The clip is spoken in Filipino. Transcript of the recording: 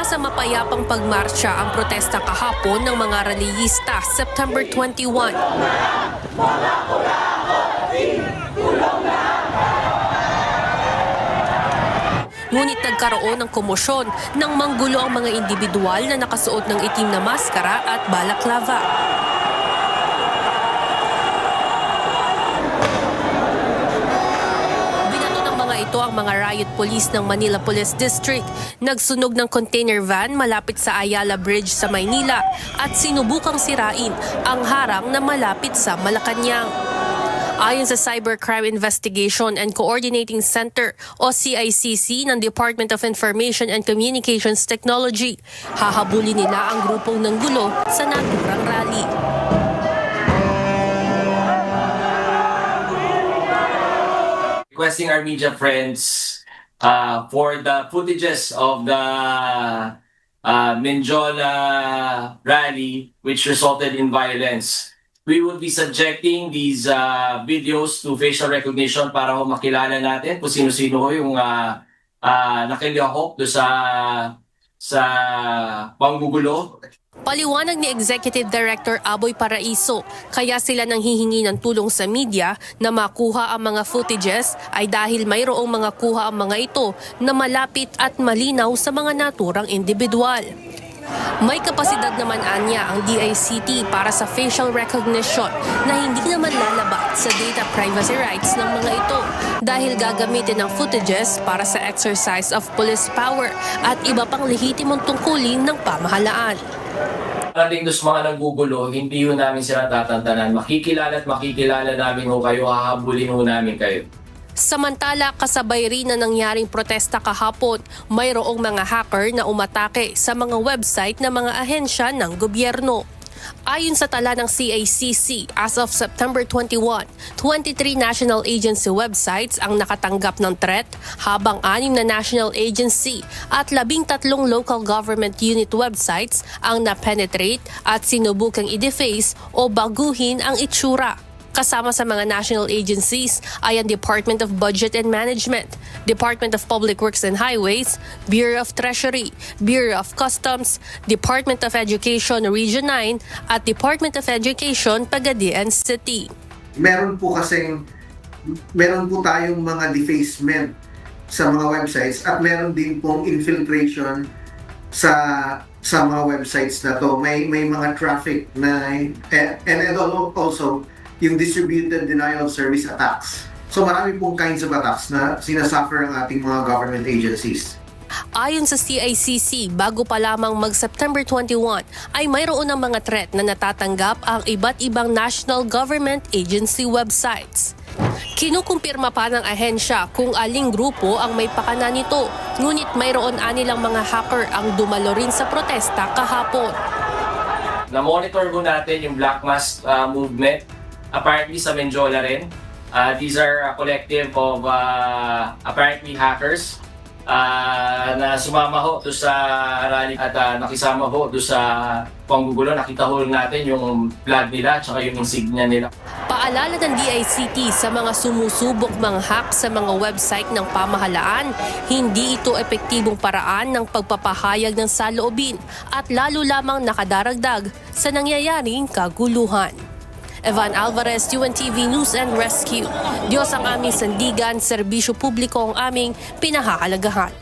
sa mapayapang pagmarsya ang protesta kahapon ng mga rallyista September 21. Ngunit nagkaroon ng komosyon nang manggulo ang mga individual na nakasuot ng itim na maskara at balaklava. Binato ng mga ito ang mga riot police ng Manila Police District. Nagsunog ng container van malapit sa Ayala Bridge sa Maynila at sinubukang sirain ang harang na malapit sa Malacanang. Ayon sa Cybercrime Investigation and Coordinating Center o CICC ng Department of Information and Communications Technology, hahabulin nila ang grupong nanggulo sa naturang rally. Requesting our media friends for the footages of the Menjola rally which resulted in violence. We will be subjecting these videos to facial recognition para makilala natin kung sino-sino yung nakilahok do sa panggugulo. Paliwanag ni Executive Director Aboy Paraiso, kaya sila nang hihingi ng tulong sa media na makuha ang mga footages ay dahil mayroong mga kuha ang mga ito na malapit at malinaw sa mga naturang individual. May kapasidad naman anya ang DICT para sa facial recognition na hindi naman lalabat sa data privacy rights ng mga ito dahil gagamitin ang footages para sa exercise of police power at iba pang lehitimong tungkulin ng pamahalaan. Pagdating sa mga nanggugulo, hindi yun namin sila tatantanan. Makikilala at makikilala namin ho kayo, hahabulin ho namin kayo. Samantala, kasabay rin na nangyaring protesta kahapon, mayroong mga hacker na umatake sa mga website ng mga ahensya ng gobyerno. Ayon sa tala ng CICC, as of September 21, 23 national agency websites ang nakatanggap ng threat, habang 6 na national agency at 13 local government unit websites ang na-penetrate at sinubukang i-deface o baguhin ang itsura. Kasama sa mga national agencies ay ang Department of Budget and Management, Department of Public Works and Highways, Bureau of Treasury, Bureau of Customs, Department of Education Region 9 at Department of Education Pagadian City. Meron po tayong mga defacement sa mga websites at meron din pong infiltration sa mga websites na to. May mga traffic na and also yung distributed denial of service attacks. So marami pong kinds of attacks na sinasuffer ang ating mga government agencies. Ayon sa CICC, bago pa lamang mag-September 21 ay mayroon ng mga threat na natatanggap ang iba't ibang national government agency websites. Kinukumpirma pa ng ahensya kung aling grupo ang may pakana nito, ngunit mayroon anilang mga hacker ang dumalo rin sa protesta kahapon. Na-monitor ko natin yung Black Mask movement. Apparently sa Menjola rin. These are a collective of apparently hackers na sumama ho doon sa rally at nakisama ho doon sa panggugulo. Nakita ho natin yung flag nila at yung insignia nila. Paalala ng DICT sa mga sumusubok mang-hack sa mga website ng pamahalaan, hindi ito epektibong paraan ng pagpapahayag ng saloobin at lalo lamang nakadaragdag sa nangyayaring kaguluhan. Evan Alvarez, UNTV News and Rescue. Diyos ang aming sandigan, serbisyo publiko ang aming pinahahalagahan.